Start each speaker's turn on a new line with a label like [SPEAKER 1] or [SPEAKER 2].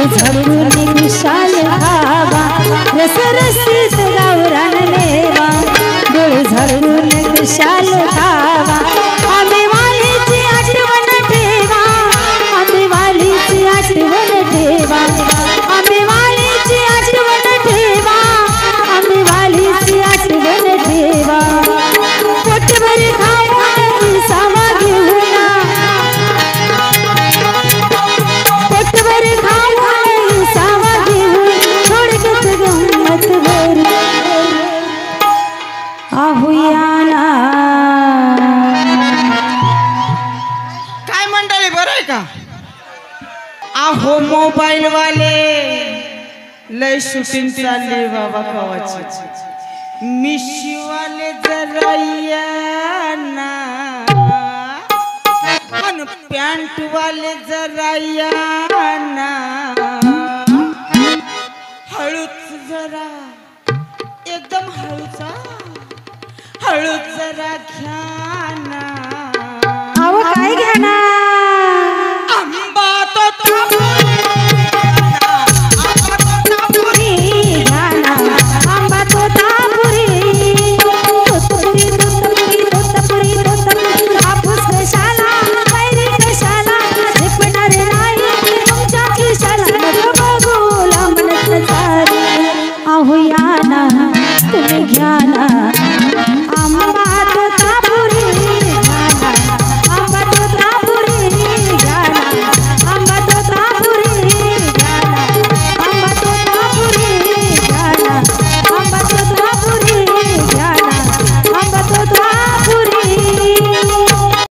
[SPEAKER 1] झडून विशाल खावा रसरसीत गावरान लेवा डोळे झडून विशाल खावा आंबेवालीची आठवण ठेवा आंबेवालीची आठवण ठेवा आंबेवालीची आठवण ठेवा आंबेवालीची आठवण ठेवा पोटभर खाऊन सावा घेऊन पोटभर खाऊन सावा घेऊन थोडक्यात गंमत भर आहुयाना
[SPEAKER 2] काय मंडळी बरं आहे का? आहो मोबाईल वाले लय शूटिंग चालली बाबा कवाची मिशीवाले जरा या ना आणि पॅन्ट वाले जरा या ना हळूच जरा एकदम हळूचा हळूच जरा घ्या ना
[SPEAKER 1] अहो काय घ्या ना
[SPEAKER 2] आंबा तो
[SPEAKER 1] आंबा तोतापुरी तोतापुरी तोतापुरी तोतापुरी तोतापुरी हापूस कशाला कैरी कशाला झेपणारे नाही तुमच्या खिशाला नको बघू लांबणच सारी आहो या ना तुम्ही घ्या ना